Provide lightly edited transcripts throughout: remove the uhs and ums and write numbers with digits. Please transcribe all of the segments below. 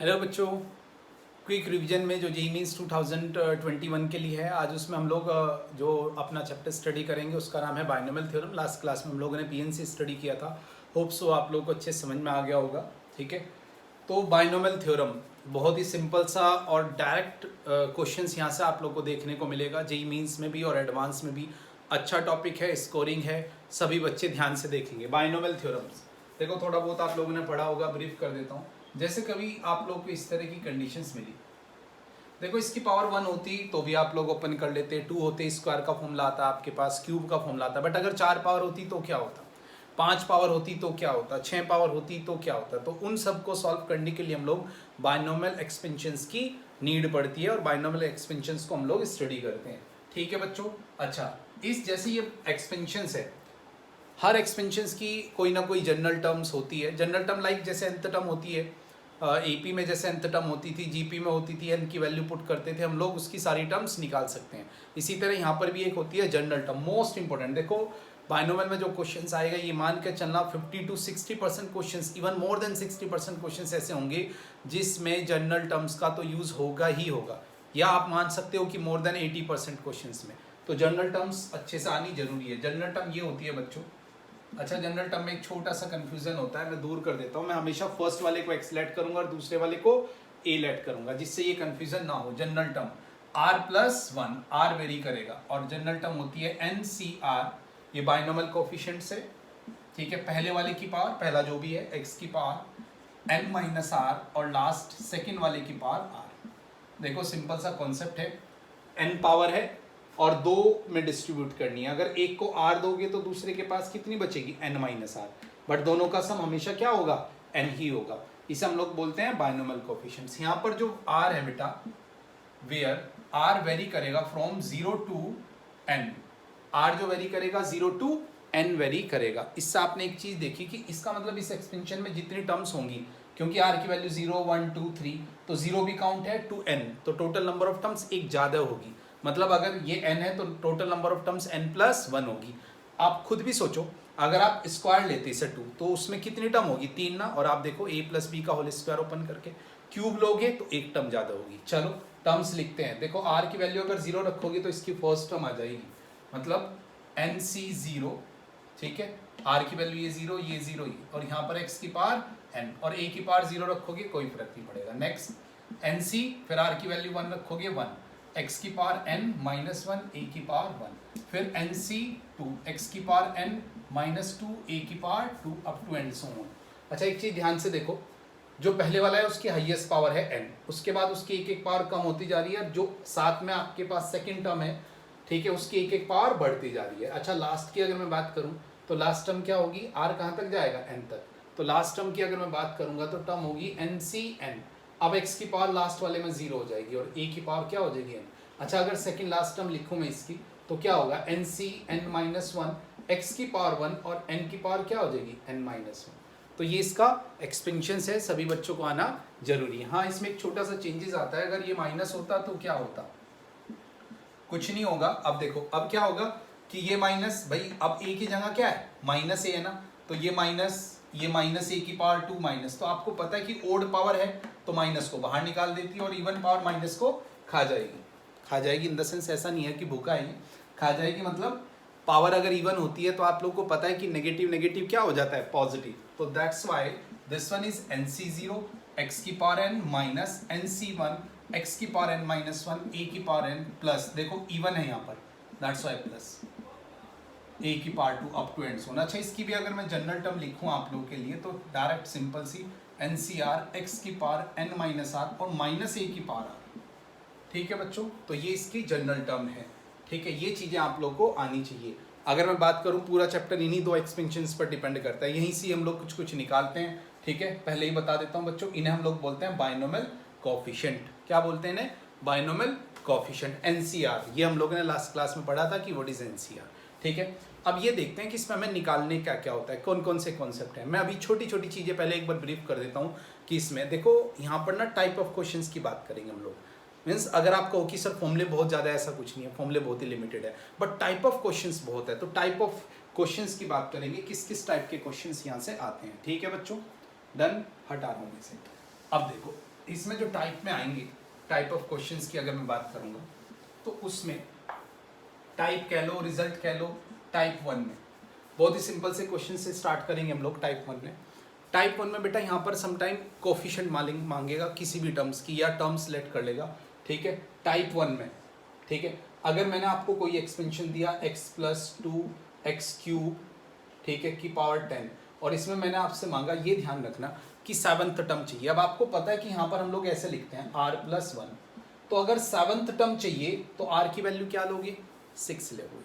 Hello बच्चों, quick revision में जो जेईई मींस 2021 के लिए है, आज उसमें हम लोग जो अपना चैप्टर स्टडी करेंगे उसका नाम है बाइनोमियल थ्योरम। लास्ट क्लास में हम लोगों ने पीएनसी स्टडी किया था। होप सो आप लोगों को अच्छे समझ में आ गया होगा। ठीक है, तो बाइनोमियल थ्योरम बहुत ही सिंपल सा और डायरेक्ट क्वेश्चंस यहाँ से आप लोग को देखने को मिलेगा। जेईई मींस में भी और एडवांस में भी अच्छा टॉपिक है, स्कोरिंग है, सभी बच्चे ध्यान से देखेंगे। बाइनोमियल थ्योरम्स देखो, थोड़ा बहुत आप लोगों ने पढ़ा होगा, ब्रीफ कर देता हूँ। जैसे कभी आप लोग को इस तरह की कंडीशंस मिली, देखो इसकी पावर 1 होती तो भी आप लोग ओपन कर लेते, 2 होते स्क्वायर का फॉर्मूला आता आपके पास, क्यूब का फॉर्मूला आता। बट अगर 4 पावर होती तो क्या होता, 5 पावर होती तो क्या होता, 6 पावर होती तो क्या होता। तो उन सब को सॉल्व करने के लिए हम लोग बाइनोमियल एक्सपेंशंस की नीड पड़ती है और बाइनोमियल एक्सपेंशंस को हम लोग स्टडी करते हैं। ठीक है बच्चों। अच्छा, इस जैसे ये एक्सपेंशंस है, हर एक्सपेंशंस की कोई ना कोई जनरल टर्म्स होती है। जनरल टर्म लाइक जैसे nth टर्म होती है, एपी में जैसे nth टर्म होती थी, जीपी में होती थी, n की वैल्यू पुट करते थे हम लोग, उसकी सारी टर्म्स निकाल सकते हैं। इसी तरह यहाँ पर भी एक होती है जनरल टर्म, मोस्ट इंपॉर्टेंट। देखो बाइनोमियल में जो क्वेश्चंस आएगा, ये मान के चलना 50 to 60% questions, even more than 60% questions ऐसे होंगे जिसमें जनरल टर्म्स का तो यूज होगा ही होगा, या आप मान सकते हो कि मोर देन 80% क्वेश्चंस में। तो जनरल टर्म्स अच्छे से आनी जरूरी है। जनरल टर्म ये होती है बच्चों। अच्छा, जनरल टर्म में एक छोटा सा कंफ्यूजन होता है, मैं दूर कर देता हूँ। मैं हमेशा फर्स्ट वाले को एक्स लेट करूंगा और दूसरे वाले को ए लेट करूंगा, जिससे ये कंफ्यूजन ना हो। General term r+1, r very करेगा, और जनरल टर्म होती है NCR, ये बाइनोमियल कोफिशिएंट्स है। ठीक है, पहले वाले की पावर, पहला जो भी है, x की पावर n-r, और लास्ट सेकेंड वाले की पावर r। देखो सिंपल सा कॉन्सेप्ट है, n पावर है और 2 में डिस्ट्रीब्यूट करनी है। अगर एक को r दोगे तो दूसरे के पास कितनी बचेगी, n-r। बट दोनों का सम हमेशा क्या होगा, n ही होगा। इसे हम लोग बोलते हैं बाइनोमियल कोफिशिएंट्स। यहाँ पर जो r है बेटा, वेयर r वेरी करेगा फ्रॉम 0 to n, r जो वेरी करेगा 0 to n वेरी करेगा। इससे आपने एक चीज देखी कि इसका मतलब इस एक्सपेंशन में जितनी टर्म्स होंगी, क्योंकि r की वैल्यू 0, 1, 2, 3, तो 0 भी काउंट है, टू n, तो टोटल नंबर ऑफ टर्म्स एक ज्यादा होगी। मतलब अगर ये n है तो total number of terms n+1 होगी। आप खुद भी सोचो, अगर आप स्क्वायर लेते इसे 2, तो उसमें कितनी टर्म होगी, 3 ना। और आप देखो a+b का होल स्क्वायर ओपन करके क्यूब लोगे तो एक टर्म ज्यादा होगी। चलो टर्म्स लिखते हैं। देखो r की वैल्यू अगर 0 रखोगे तो इसकी फर्स्ट टर्म आ जाएगी, मतलब NC0। ठीक है, r की वैल्यू ये 0, ये 0, ये, और यहाँ पर x की पावर n, और a की पावर 0 रखोगे कोई फर्क नहीं पड़ेगा। नेक्स्ट NC, फिर r की वैल्यू 1 रखोगे 1, x की पावर n-1, a की पावर 1, फिर NC2, x की पावर n-2, a की power 2, up to and so on. अच्छा, एक चीज ध्यान से देखो, जो पहले वाला है उसकी हाईएस्ट पावर है n, उसके बाद उसकी एक एक पावर कम होती जा रही है। जो साथ में आपके पास सेकंड टर्म है, ठीक है, उसकी एक एक पावर बढ़ती जा रही है। अच्छा, लास्ट की अगर मैं बात करूं तो लास्ट टर्म क्या होगी, r कहाँ तक जाएगा, n तक। तो लास्ट टर्म की अगर मैं बात करूंगा तो टर्म होगी NCn। अब x की पावर लास्ट वाले में 0 हो जाएगी और a की पावर क्या हो जाएगी, n। अच्छा, अगर सेकंड लास्ट टर्म लिखूं मैं इसकी, तो क्या होगा, NCn-1, x की पावर 1, और n की पावर क्या हो जाएगी, n-1। तो ये इसका एक्सपेंशन है, सभी बच्चों को आना जरूरी है। हाँ, इसमें एक छोटा सा चेंजेस आता है, अगर ये माइनस होता तो क्या होता, कुछ नहीं होगा। अब देखो, अब क्या होगा कि ये माइनस, भाई अब a की जगह क्या है, माइनस a है ना, तो ये माइनस a की पावर 2 माइनस, तो आपको पता है कि ओड पावर है तो माइनस को बाहर निकाल देती है और इवन पावर माइनस को खा जाएगी इन द सेंस ऐसा नहीं है कि भूखा है, खा जाएगी। मतलब पावर अगर इवन होती है तो आप लोग को पता है कि नेगेटिव नेगेटिव क्या हो जाता है, पॉजिटिव। तो that's why this one is NC0, x की power n minus NC1, x की पावर n-1, a की पावर n प्लस, देखो इवन है यहाँ पर, दैट्स व्हाई प्लस a की power 2, up to and so on. अच्छा, इसकी भी अगर मैं जनरल टर्म लिखूं आप लोगों के लिए, तो डायरेक्ट सिंपल सी NCR, x की पावर n-r और माइनस a की पावर r। ठीक है बच्चों, तो ये इसकी जनरल टर्म है। ठीक है, ये चीजें आप लोग को आनी चाहिए। अगर मैं बात करूं, पूरा चैप्टर इन्हीं 2 एक्सपेंशंस पर डिपेंड करता है, यहीं से हम लोग कुछ कुछ निकालते हैं। ठीक है, पहले ही बता देता हूं बच्चों, इन्हें हम लोग बोलते हैं बाइनोमियल कोफिशिएंट। क्या बोलते हैं इन्हें, बाइनोमियल कोफिशिएंट, NCR। ये हम लोगों ने लास्ट क्लास में पढ़ा था कि व्हाट इज NCR। ठीक है, अब ये देखते हैं कि इसमें हमें निकालने क्या क्या होता है, कौन कौन से कॉन्सेप्ट हैं। मैं अभी छोटी छोटी चीजें पहले एक बार ब्रीफ कर देता हूँ कि इसमें देखो, यहाँ पर ना टाइप ऑफ क्वेश्चंस की बात करेंगे हम लोग। मीन्स अगर आप कहो कि सर फॉर्मूले बहुत ज़्यादा, ऐसा कुछ नहीं है, फॉर्मूले बहुत ही लिमिटेड है, बट टाइप ऑफ क्वेश्चंस बहुत है। तो टाइप ऑफ क्वेश्चंस की बात करेंगे, किस किस टाइप के क्वेश्चंस यहाँ से आते हैं। ठीक है बच्चों, डन, हटा दूंगे से। अब देखो, इसमें जो टाइप में आएंगे, टाइप ऑफ क्वेश्चंस की अगर मैं बात करूंगा तो उसमें टाइप कह लो, रिजल्ट कह लो, टाइप 1 में बहुत ही सिंपल से क्वेश्चन से स्टार्ट करेंगे हम लोग। टाइप 1 में, टाइप 1 में बेटा यहाँ पर समटाइम कोफिशिएंट मांगेगा किसी भी टर्म्स की, या टर्म सेलेक्ट कर लेगा, ठीक है, टाइप 1 में, ठीक है। अगर मैंने आपको कोई एक्सपेंशन दिया x+2x³, ठीक है, की पावर 10, और इसमें मैंने आपसे मांगा, ये ध्यान रखना कि 7th टर्म चाहिए। अब आपको पता है कि यहाँ पर हम लोग ऐसे लिखते हैं r+1, तो अगर 7th टर्म चाहिए तो r की वैल्यू क्या लोगे, 6 लोगे,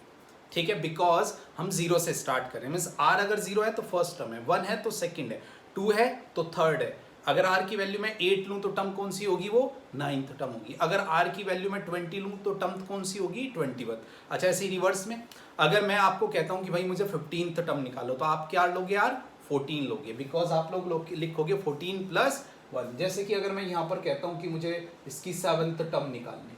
ठीक है, बिकॉज हम 0 से स्टार्ट करें। मीन्स r अगर 0 है तो फर्स्ट टर्म है, 1 है तो सेकंड है, 2 है तो थर्ड है। अगर r की वैल्यू में 8 लूँ तो टर्म कौन सी होगी, वो 9th टर्म होगी। अगर r की वैल्यू में 20 लूँ तो टर्म कौन सी होगी, 21th। अच्छा, ऐसे ही रिवर्स में अगर मैं आपको कहता हूँ कि भाई मुझे 15th टर्म निकालो, तो आप क्या लोगे यार, 14 लोगे, बिकॉज आप लोग लिखोगे 14+1। जैसे कि अगर मैं यहाँ पर कहता हूँ कि मुझे इसकी 7th टर्म निकालनी,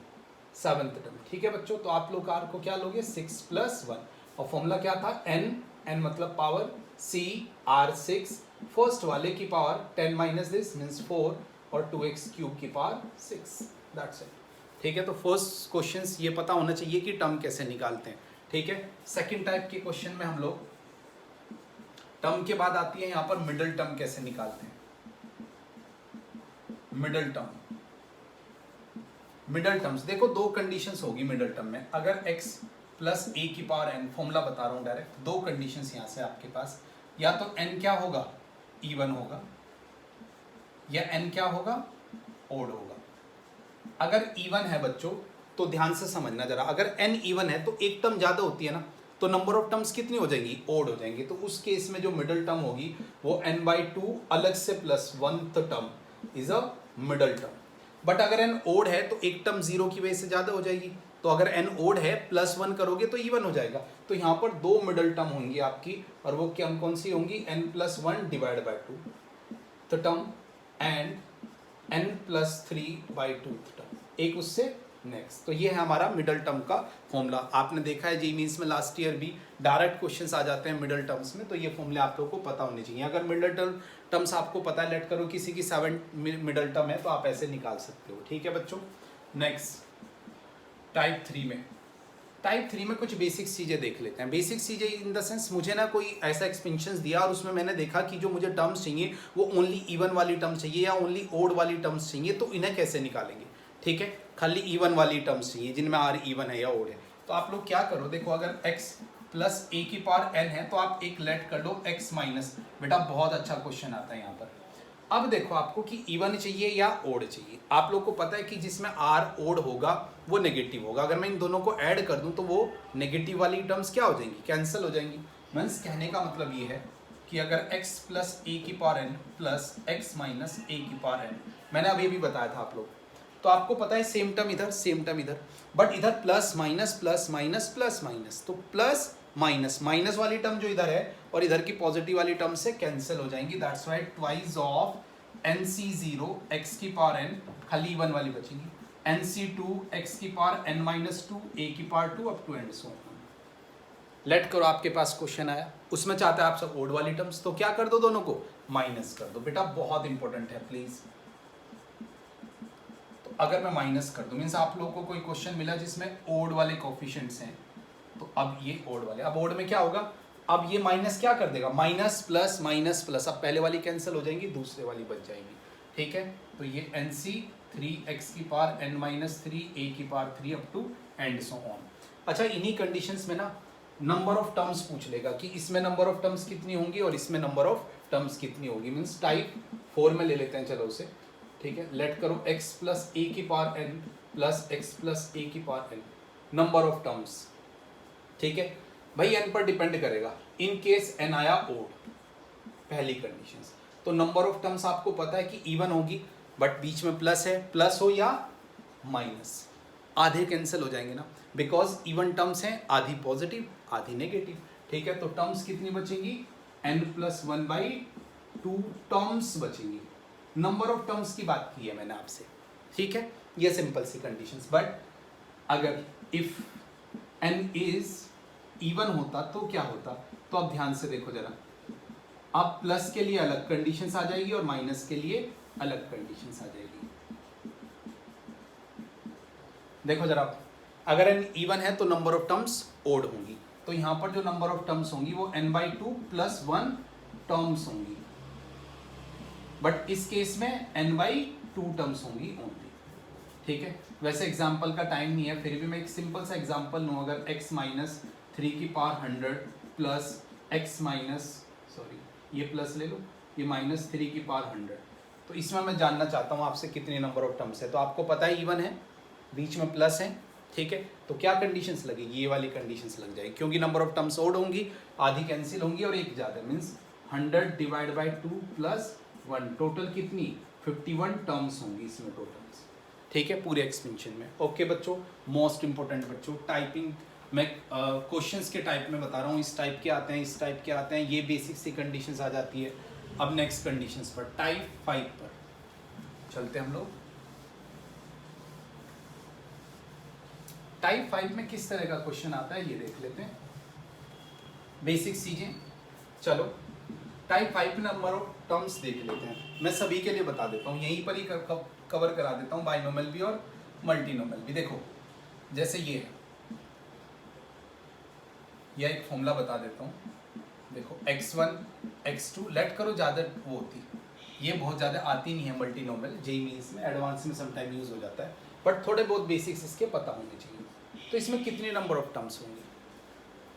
7th टर्म, ठीक है बच्चों, तो आप लोग r को क्या लोगे, 6+1, और फॉर्मूला क्या था, n मतलब पावर, r6, फर्स्ट वाले की पावर 10 माइनस दिस मीन्स 4, और 2x³ की पावर 6, दैट्स इट, ठीक है। तो फर्स्ट क्वेश्चन ये पता होना चाहिए कि टर्म कैसे निकालते हैं, ठीक है। सेकंड टाइप के क्वेश्चन में हम लोग टर्म के बाद आती है यहाँ पर मिडल टर्म कैसे निकालते हैं। मिडल टर्म, मिडल टर्म्स देखो, दो कंडीशंस होगी मिडल टर्म में। अगर x+a⁴n, फॉर्मूला बता रहा हूं डायरेक्ट, दो कंडीशंस यहां से आपके पास, या तो n क्या होगा, इवन होगा, या n क्या होगा, ओड होगा। अगर इवन है बच्चों तो ध्यान से समझना जरा, अगर n इवन है तो एक टर्म ज्यादा होती है ना, तो नंबर ऑफ टर्म्स कितनी हो जाएंगी, ओड हो जाएंगी। तो उस केस में जो मिडल टर्म होगी वो n/2 अलग से +1th term is a middle term. But अगर n ओड है तो एक टर्म 0 की वजह से ज्यादा हो जाएगी, तो अगर n ओड है +1 करोगे तो इवन हो जाएगा। तो यहाँ पर दो मिडल टर्म होंगी आपकी, और वो क्या कौन सी होंगी, n+1 divide by 2 th term and n+3/2 term, एक उससे नेक्स्ट। तो ये है हमारा मिडल टर्म का फॉर्मूला। आपने देखा है जी मीन्स में लास्ट ईयर भी डायरेक्ट क्वेश्चंस आ जाते हैं मिडल टर्म्स में, तो ये फॉर्मूले आप लोगों को पता होने चाहिए। अगर मिडल टर्म्स आपको पता है, लेट करो किसी की 7 मिडल टर्म है तो आप ऐसे निकाल सकते हो, ठीक है बच्चों। नेक्स्ट टाइप 3 में, टाइप 3 में कुछ बेसिक्स चीज़ें देख लेते हैं। बेसिक्स चीज़ें इन द सेंस, मुझे ना कोई ऐसा एक्सपेंशन दिया और उसमें मैंने देखा कि जो मुझे टर्म्स चाहिए वो ओनली इवन वाली टर्म्स चाहिए या ओनली ओड वाली टर्म्स चाहिए, तो इन्हें कैसे निकालेंगे, ठीक है। खाली इवन वाली टर्म्स चाहिए जिनमें r इवन है या ओड है, तो आप लोग क्या करो, देखो अगर x+a⁴n है तो आप एक लेट कर लो x माइनस, बेटा बहुत अच्छा क्वेश्चन आता है यहाँ पर। अब देखो आपको कि इवन चाहिए या ओड चाहिए। आप लोग को पता है कि जिसमें r ओड होगा वो नेगेटिव होगा। अगर मैं इन दोनों को ऐड कर दूं तो वो नेगेटिव वाली टर्म्स क्या हो जाएंगी, कैंसिल हो जाएंगी। मीन्स कहने का मतलब ये है कि अगर x+a⁴n plus x minus a⁴n, मैंने अभी भी बताया था आप लोग, तो आपको पता है सेम टर्म इधर सेम टर्म इधर, बट इधर plus minus plus minus plus minus, तो प्लस माइनस माइनस वाली टर्म जो इधर है और इधर की पॉजिटिव वाली टर्म से कैंसिल हो जाएंगी। That's why twice of nc0 x⁴n, खाली 1 वाली बचेगी, nc2 x⁴n-2 a⁴2 up to and so. Let करो आपके पास क्वेश्चन आया, उसमें चाहते हैं आप सब ओड वाली टर्म्स, तो क्या कर दो, दोनों को माइनस कर दो। बेटा बहुत इंपॉर्टेंट है प्लीज, तो अगर मैं माइनस कर दूं, मीन्स आप लोगों को कोई क्वेश्चन मिला जिसमें ओड वाले कोफिशिएंट्स हैं, तो अब ये ओड वाले, अब ओड में क्या होगा, अब ये माइनस क्या कर देगा, माइनस प्लस, अब पहले वाली कैंसिल हो जाएंगी, दूसरे वाली बच जाएंगी, ठीक है। तो ये nc3 x⁴n-3 a⁴3 up to and so on. अच्छा, इन्हीं कंडीशंस में ना नंबर ऑफ टर्म्स पूछ लेगा कि इसमें नंबर ऑफ टर्म्स कितनी होंगी और इसमें नंबर ऑफ टर्म्स कितनी होगी। मीन्स टाइप 4 में ले लेते हैं, चलो उसे, ठीक है। लेट करो x+a⁴n plus x+a⁴n, number of terms, ठीक है भाई, n पर डिपेंड करेगा। इन केस n आया ओड, पहली कंडीशंस, तो नंबर ऑफ टर्म्स आपको पता है कि इवन होगी, बट बीच में प्लस है, प्लस हो या माइनस, आधे कैंसिल हो जाएंगे ना, बिकॉज इवन टर्म्स हैं, आधी पॉजिटिव आधी नेगेटिव, ठीक है। तो टर्म्स कितनी बचेंगी, n+1/2 टर्म्स बचेंगी। नंबर ऑफ टर्म्स की बात की है मैंने आपसे, ठीक है, ये सिंपल सी कंडीशंस। बट अगर इफ n इज इवन होता तो क्या होता, तो अब ध्यान से देखो जरा, अब प्लस के लिए अलग कंडीशंस आ जाएगी और माइनस के लिए अलग कंडीशंस आ जाएगी। देखो जरा, अगर n इवन है तो नंबर ऑफ टर्म्स ओड होंगी, तो यहाँ पर जो नंबर ऑफ टर्म्स होंगी वो n/2 + 1 टर्म्स होंगी, बट इस केस में n/2 टर्म्स होंगी ओनली। ठीक है, वैसे एग्जाम्पल का टाइम नहीं है, फिर भी मैं एक सिंपल सा एग्जाम्पल लूँ, अगर x माइनस 3 की power 100 plus x minus, sorry ये प्लस ले लो, ये माइनस 3 की पावर 100, तो इसमें मैं जानना चाहता हूँ आपसे कितने नंबर ऑफ टर्म्स है। तो आपको पता है इवन है, बीच में प्लस है, ठीक है, तो क्या कंडीशंस लगेगी, ये वाली कंडीशंस लग जाएगी, क्योंकि नंबर ऑफ टर्म्स ओड होंगी, आधी कैंसिल होंगी और एक ज़्यादा, मीन्स 100 डिवाइड बाई 2 + 1, टोटल कितनी 51 टर्म्स होंगी इसमें टोटल्स। ठीक है, पूरे एक्सपेंशन में। ओके बच्चों, मोस्ट इंपॉर्टेंट बच्चों, टाइपिंग मैं क्वेश्चंस के टाइप में बता रहा हूँ, इस टाइप के आते हैं, इस टाइप के आते हैं, ये बेसिक सी कंडीशंस आ जाती है। अब नेक्स्ट कंडीशंस पर, टाइप 5 पर चलते हैं हम लोग। टाइप 5 में किस तरह का क्वेश्चन आता है ये देख लेते हैं, बेसिक चीजें। चलो टाइप 5 नंबर ऑफ टर्म्स देख लेते हैं, मैं सभी के लिए बता देता हूँ, यहीं पर ही कवर करा देता हूँ, बाइनोमियल भी और मल्टीनोमियल भी। देखो जैसे ये है, या एक फॉर्मूला बता देता हूँ, देखो x1 x2 लेट करो, ज़्यादा वो होती, ये बहुत ज़्यादा आती नहीं है मल्टीनोमियल, जेई मीन्स में एडवांस में समटाइम यूज़ हो जाता है, बट थोड़े बहुत बेसिक्स इसके पता होने चाहिए। तो इसमें कितने नंबर ऑफ टर्म्स होंगे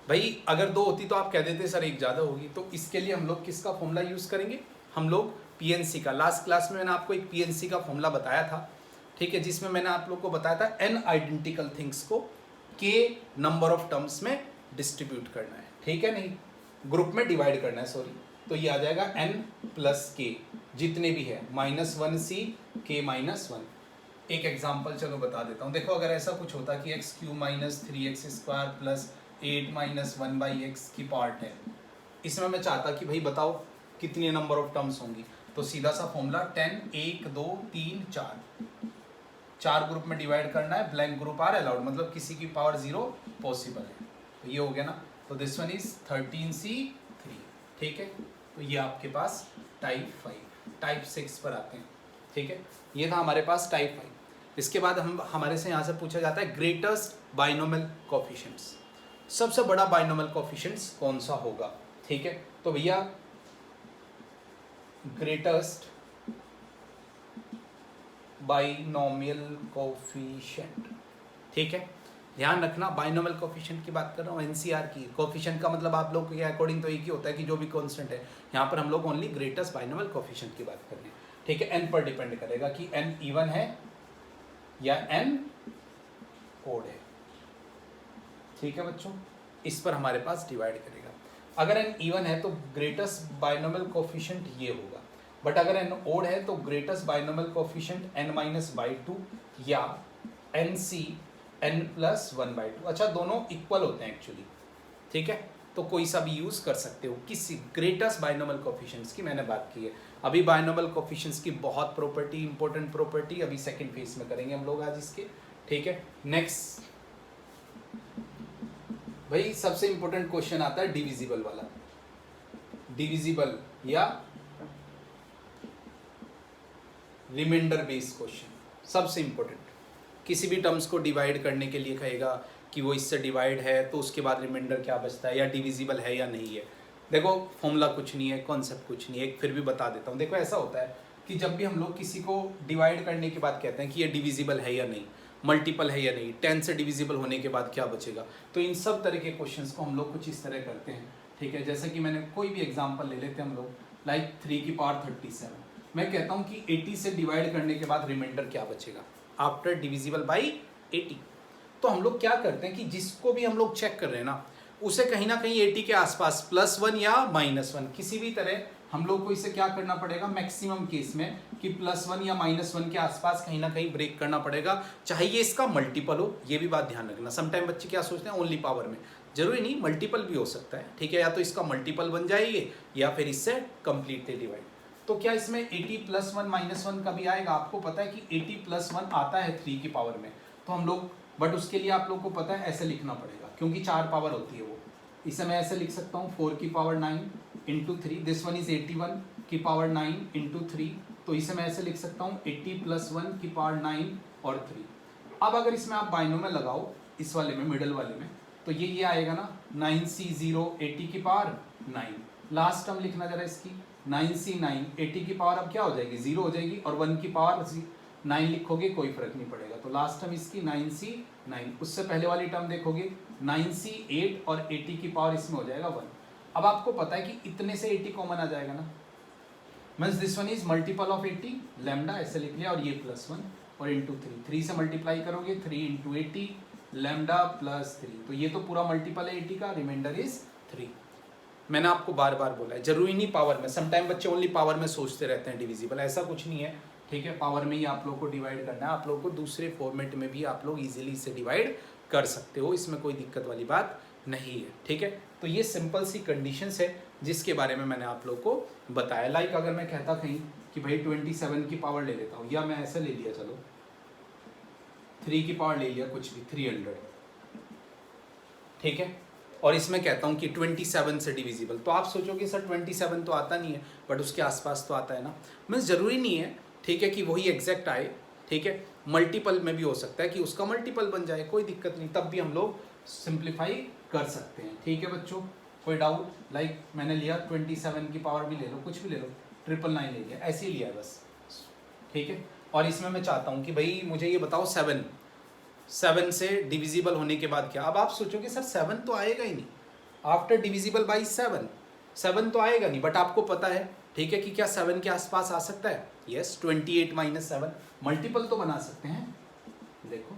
भाई, अगर 2 होती तो आप कह देते सर एक ज़्यादा होगी, तो इसके लिए हम लोग किसका फॉर्मूला यूज़ करेंगे, हम लोग पीएनसी का। लास्ट क्लास में मैंने आपको एक पीएनसी का फॉर्मूला बताया था, ठीक है, जिसमें मैंने आप लोग को बताया था n आइडेंटिकल थिंग्स को k नंबर ऑफ टर्म्स में डिस्ट्रीब्यूट करना है, ठीक है, नहीं ग्रुप में डिवाइड करना है, सॉरी, तो ये आ जाएगा n + k जितने भी है, -1c k - 1। एक एग्जाम्पल चलो बता देता हूँ, देखो अगर ऐसा कुछ होता कि x³ - 3x² + 8 - 1/x की पार्ट है, इसमें मैं चाहता कि भाई बताओ कितनी नंबर ऑफ टर्म्स होंगी, तो सीधा सा फॉर्मूला 10 1 2 3 4, 4 ग्रुप में डिवाइड करना है, ब्लैंक ग्रुप आर अलाउड, मतलब किसी की पावर 0 पॉसिबल है, तो ये हो गया ना, तो दिस वन इज 13c3, ठीक है, तो ये आपके पास टाइप 5। टाइप 6 पर आते हैं, ठीक है, ये था हमारे पास टाइप 5। इसके बाद हमारे से यहाँ से पूछा जाता है ग्रेटेस्ट बाइनोमियल कोफिशिएंट्स, सबसे बड़ा बाइनोमियल कोफिशिएंट्स कौन सा होगा, ठीक है, तो भैया ग्रेटेस्ट बाइनोमियल कोफिशिएंट, ठीक है, ध्यान रखना बाइनोमियल कोफिशिएंट की बात कर रहा हूँ, एनसीआर की। कोफिशिएंट का मतलब आप लोग के अकॉर्डिंग तो एक ही होता है कि जो भी कांस्टेंट है, यहाँ पर हम लोग ओनली ग्रेटेस्ट बाइनोमियल कोफिशिएंट की बात कर रहे हैं, ठीक है। एन पर डिपेंड करेगा कि एन इवन है या एन ओड है, ठीक है बच्चों, इस पर हमारे पास डिवाइड करेगा। अगर एन इवन है तो ग्रेटेस्ट बाइनोमियल कोफिशिएंट ये होगा, बट अगर एन ओड है तो ग्रेटेस्ट बाइनोमियल कोफिशिएंट n-/2 या nc n+1/2। अच्छा, दोनों इक्वल होते हैं एक्चुअली, ठीक है, तो कोई सा भी यूज कर सकते हो। किसी ग्रेटेस्ट बाइनोमियल कोफिशिएंट्स की मैंने बात की है। अभी बाइनोमियल कोफिशिएंट्स की बहुत प्रॉपर्टी, इंपॉर्टेंट प्रॉपर्टी अभी सेकंड फेज में करेंगे हम लोग आज इसके, ठीक है। नेक्स्ट भाई सबसे इंपॉर्टेंट क्वेश्चन आता है डिविजिबल वाला, डिविजिबल या रिमाइंडर बेस्ड क्वेश्चन, सबसे इंपॉर्टेंट। किसी भी टर्म्स को डिवाइड करने के लिए कहेगा कि वो इससे डिवाइड है तो उसके बाद रिमाइंडर क्या बचता है, या डिविजिबल है या नहीं है। देखो फॉर्मूला कुछ नहीं है, कॉन्सेप्ट कुछ नहीं है, फिर भी बता देता हूँ। देखो ऐसा होता है कि जब भी हम लोग किसी को डिवाइड करने के बाद कहते हैं कि ये डिविजिबल है या नहीं, मल्टीपल है या नहीं, 10 से डिविजिबल होने के बाद क्या बचेगा, तो इन सब तरह के क्वेश्चंस को हम लोग कुछ इस तरह करते हैं, ठीक है। जैसे कि मैंने कोई भी एग्जांपल ले लेते हैं हम लोग, लाइक 3 की पावर 37, मैं कहता हूँ कि 80 से डिवाइड करने के बाद रिमाइंडर क्या बचेगा आफ्टर डिविजिबल बाई 80। तो हम लोग क्या करते हैं कि जिसको भी हम लोग चेक कर रहे हैं ना, उसे कहीं ना कहीं 80 के आसपास +1 या -1 किसी भी तरह हम लोग को इसे क्या करना पड़ेगा, मैक्सिमम केस में कि +1 या -1 के आसपास कहीं ना कहीं ब्रेक करना पड़ेगा, चाहे ये इसका मल्टीपल हो। ये भी बात ध्यान रखना, समटाइम बच्चे क्या सोचते हैं ओनली पावर में, जरूरी नहीं, मल्टीपल भी हो सकता है, ठीक है, या तो इसका मल्टीपल बन जाएगी या फिर इससे कंप्लीटली डिवाइड। तो क्या इसमें 80 +1 -1 का भी आएगा? आपको पता है कि 80 +1 आता है 3 की पावर में, तो हम लोग, बट उसके लिए आप लोग को पता है ऐसे लिखना पड़ेगा, क्योंकि 4 पावर होती है वो। इसे मैं ऐसे लिख सकता हूँ 4 की पावर 9 × 3, दिस वन इज 81 की पावर 9 × 3, तो इसे मैं ऐसे लिख सकता हूँ 80 + 1 की पावर 9 और 3। अब अगर इसमें आप बाइनोमियल लगाओ इस वाले में, मिडल वाले में, तो ये आएगा ना 9c0 80 की पावर 9। लास्ट टर्म लिखना जरा इसकी, 9c9 80 की पावर अब क्या हो जाएगी 0 हो जाएगी, और 1 की पावर 9 लिखोगे कोई फर्क नहीं पड़ेगा। तो लास्ट टर्म इसकी 9c9। उससे पहले वाली टर्म देखोगे 9c8 और 80 की पावर इसमें हो जाएगा 1। अब आपको पता है कि इतने से 80 कॉमन आ जाएगा ना, means this one is multiple of 80, lambda ऐसे लिख लिया, और ये +1 और इंटू 3 से मल्टीप्लाई करोगे 3 इंटू 80 लैम्डा +3, तो ये तो पूरा मल्टीपल है 80 का, रिमाइंडर इज 3। मैंने आपको बार बार बोला है जरूरी नहीं पावर में, समटाइम बच्चे ओनली पावर में सोचते रहते हैं डिविजिबल, ऐसा कुछ नहीं है, ठीक है। पावर में ही आप लोग को डिवाइड करना है, आप लोग को दूसरे फॉर्मेट में भी आप लोग इजीली इसे डिवाइड कर सकते हो, इसमें कोई दिक्कत वाली बात नहीं है, ठीक है। तो ये सिंपल सी कंडीशंस है जिसके बारे में मैंने आप लोग को बताया। लाइक अगर मैं कहता कहीं कि भाई 27 की पावर ले लेता हूँ, या मैं ऐसे ले लिया, चलो 3 की पावर ले लिया, कुछ भी 300, ठीक है, और इसमें कहता हूँ कि 27 से डिविजिबल, तो आप सोचोगे सर 27 तो आता नहीं है, बट उसके आसपास तो आता है ना। मीन्स ज़रूरी नहीं है, ठीक है, कि वही एग्जैक्ट आए, ठीक है, मल्टीपल में भी हो सकता है कि उसका मल्टीपल बन जाए, कोई दिक्कत नहीं, तब भी हम लोग सिंप्लीफाई कर सकते हैं, ठीक है बच्चों। कोई डाउट? लाइक मैंने लिया 27 की पावर भी ले लो, कुछ भी ले लो, 999 ले लिया, ऐसे ही लिया बस, ठीक है। और इसमें मैं चाहता हूँ कि भाई मुझे ये बताओ 7 से डिविजिबल होने के बाद क्या। अब आप सोचोगे सर 7 तो आएगा ही नहीं, आफ्टर डिविजिबल बाई 7 तो आएगा नहीं, बट आपको पता है, ठीक है, कि क्या 7 के आसपास आ सकता है। यस, 28 - 7 मल्टीपल तो बना सकते हैं। देखो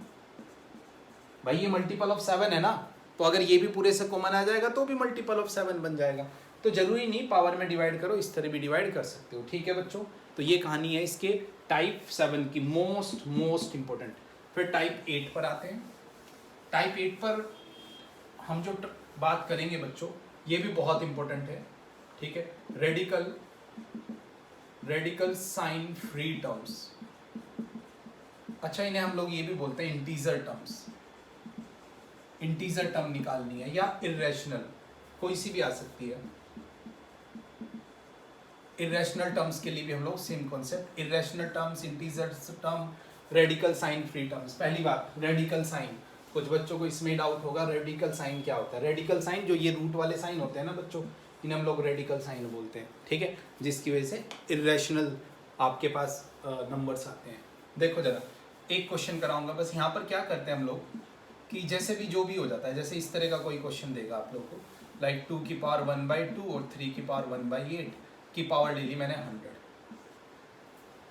भाई ये मल्टीपल ऑफ 7 है ना, तो अगर ये भी पूरे से कॉमन आ जाएगा तो भी मल्टीपल ऑफ 7 बन जाएगा। तो जरूरी नहीं पावर में डिवाइड करो, इस तरह भी डिवाइड कर सकते हो, ठीक है बच्चों। तो ये कहानी है इसके टाइप 7 की, मोस्ट इंपॉर्टेंट। फिर टाइप 8 पर आते हैं। टाइप 8 पर हम जो बात करेंगे बच्चों, ये भी बहुत इंपॉर्टेंट है, ठीक है। रेडिकल साइन फ्री टर्म्स, अच्छा इन्हें हम लोग ये भी बोलते हैं इंटीजर टर्म्स। इंटीजर टर्म निकालनी है, या इर्रेशनल, कोई सी भी आ सकती है। इर्रेशनल टर्म्स के लिए भी हम लोग same concept, irrational terms, integer term, radical sign free terms. पहली बात रेडिकल साइन, कुछ बच्चों को इसमें डाउट होगा रेडिकल साइन क्या होता है। रेडिकल साइन जो ये रूट वाले साइन होते हैं ना बच्चों, इन्हें हम लोग रेडिकल साइन बोलते हैं, ठीक है, जिसकी वजह से इर्रेशनल आपके पास नंबर्स आते हैं। देखो जरा एक क्वेश्चन कराऊंगा बस, यहाँ पर क्या करते हैं हम लोग कि जैसे भी जो भी हो जाता है, जैसे इस तरह का कोई क्वेश्चन देगा आप लोग को, लाइक 2 की पावर 1/2 और 3 की पावर 1/8 की पावर ले ली मैंने 100।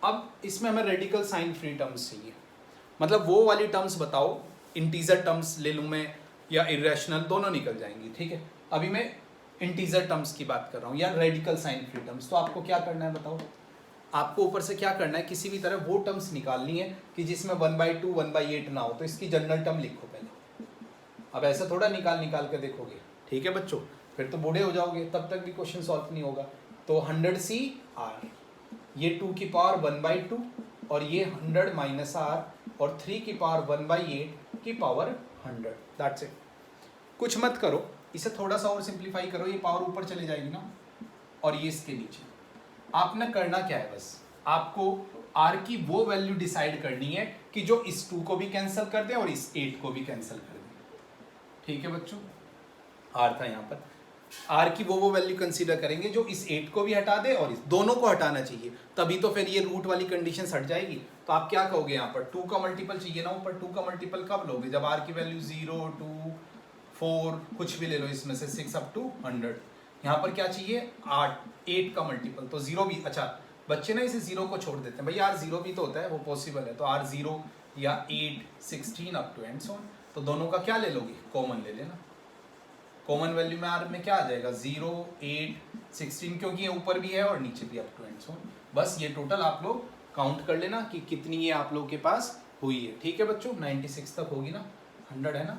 अब इसमें हमें रेडिकल साइन फ्री टर्म्स चाहिए, मतलब वो वाली टर्म्स बताओ, इंटीजर टर्म्स ले लूँ मैं या इरेशनल, दोनों निकल जाएंगी, ठीक है। अभी मैं इंटीजर टर्म्स की बात कर रहा हूँ या रेडिकल साइन फ्री टर्म्स। तो आपको क्या करना है बताओ, आपको ऊपर से क्या करना है, किसी भी तरह वो टर्म्स निकालनी है कि जिसमें 1/2 1/8 ना हो, तो इसकी जनरल टर्म लिखो पहले। अब ऐसा थोड़ा निकाल के देखोगे, ठीक है बच्चों, फिर तो बूढ़े हो जाओगे, तब तक भी क्वेश्चन सॉल्व नहीं होगा। तो 100CR, ये 2 की पावर 1/2 और ये 100 - R और 3 की पावर 1/8 की पावर 100, दैट्स इट। कुछ मत करो, इसे थोड़ा सा और सिंप्लीफाई करो, ये पावर ऊपर चले जाएगी ना, और ये इसके नीचे। आपने करना क्या है, बस आपको R की वो वैल्यू डिसाइड करनी है कि जो इस 2 को भी कैंसिल कर दे और इस 8 को भी कैंसिल कर दे, ठीक है बच्चों। R था यहाँ पर, R की वो वैल्यू कंसीडर करेंगे जो इस 8 को भी हटा दे और इस दोनों को हटाना चाहिए, तभी तो फिर ये रूट वाली कंडीशन हट जाएगी। तो आप क्या कहोगे, यहाँ पर 2 का मल्टीपल चाहिए ना ऊपर, 2 का मल्टीपल कब लोगे, जब R की वैल्यू 0 2 4 कुछ भी ले लो इसमें से 6 अप टू 100। यहाँ पर क्या चाहिए 8 का मल्टीपल, तो 0 भी, अच्छा बच्चे ना इसे 0 को छोड़ देते हैं, भाई यार 0 भी तो होता है, वो पॉसिबल है, तो R 0 या 8 16 up to and so on. तो दोनों का क्या ले लोगे, कॉमन ले लेना। कॉमन वैल्यू में R में क्या आ जाएगा 0 8 16, क्योंकि ये ऊपर भी है और नीचे भी up to and so on. बस ये टोटल आप लोग काउंट कर लेना कि कितनी ये आप लोग के पास हुई है, ठीक है बच्चों। 96 तक होगी ना, 100 है ना,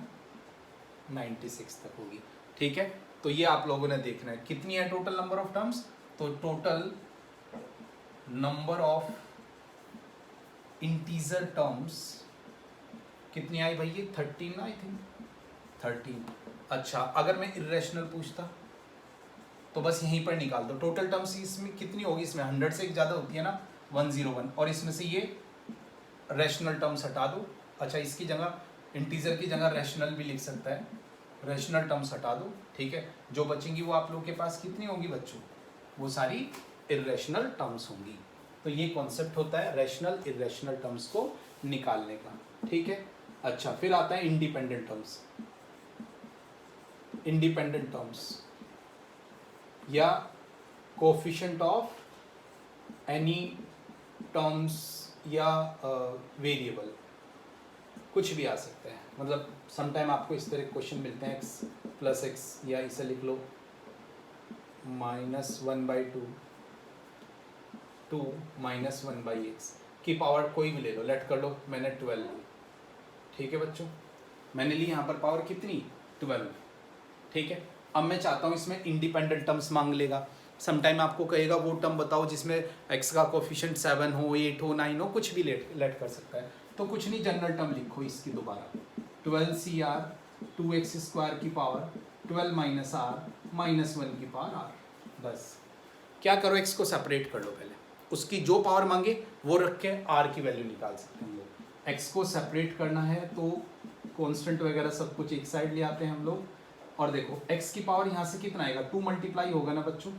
96 तक होगी, ठीक है। तो ये आप लोगों ने देखना है कितनी है टोटल नंबर ऑफ टर्म्स। तो total number of integer terms कितनी आई भाई, ये 13 आई थिंक 13। अच्छा अगर मैं इरेशनल पूछता तो बस यहीं पर निकाल दो टोटल टर्म्स, इसमें कितनी होगी, इसमें 100 से एक ज़्यादा होती है ना 101, और इसमें से ये रैशनल टर्म्स हटा दो अच्छा इसकी जगह इंटीजर की जगह रैशनल भी लिख सकता है, रैशनल टर्म्स हटा दो, ठीक है। जो बचेंगी वो आप लोग के पास कितनी होंगी बच्चों, वो सारी इरेशनल टर्म्स होंगी। तो ये कॉन्सेप्ट होता है रैशनल इरेशनल टर्म्स को निकालने का, ठीक है। अच्छा फिर आता है इंडिपेंडेंट टर्म्स। इंडिपेंडेंट टर्म्स या कोफिशिएंट ऑफ एनी टर्म्स या वेरिएबल, कुछ भी आ सकते हैं। मतलब समटाइम आपको इस तरह क्वेश्चन मिलते हैं x प्लस एक्स, या इसे लिख लो -1/2 2 -1/x की पावर कोई भी ले लो, लेट कर लो मैंने 12 ली, ठीक है बच्चों। मैंने ली यहाँ पर पावर कितनी 12, ठीक है। अब मैं चाहता हूँ इसमें इंडिपेंडेंट टर्म्स मांग लेगा। समटाइम आपको कहेगा वो टर्म बताओ जिसमें x का कोफिशिएंट 7 हो, 8 हो, 9 हो, कुछ भी लेट कर सकता है। तो कुछ नहीं, जनरल टर्म लिखो इसकी दोबारा, 12CR 2x² की पावर 12 - r -1 की पावर r। बस क्या करो, x को सेपरेट कर लो पहले, उसकी जो पावर मांगे वो रख के r की वैल्यू निकाल सकते हैं हम लोग। x को सेपरेट करना है तो कांस्टेंट वगैरह सब कुछ एक साइड ले आते हैं हम लोग, और देखो x की पावर यहाँ से कितना आएगा, 2 मल्टीप्लाई होगा ना बच्चों,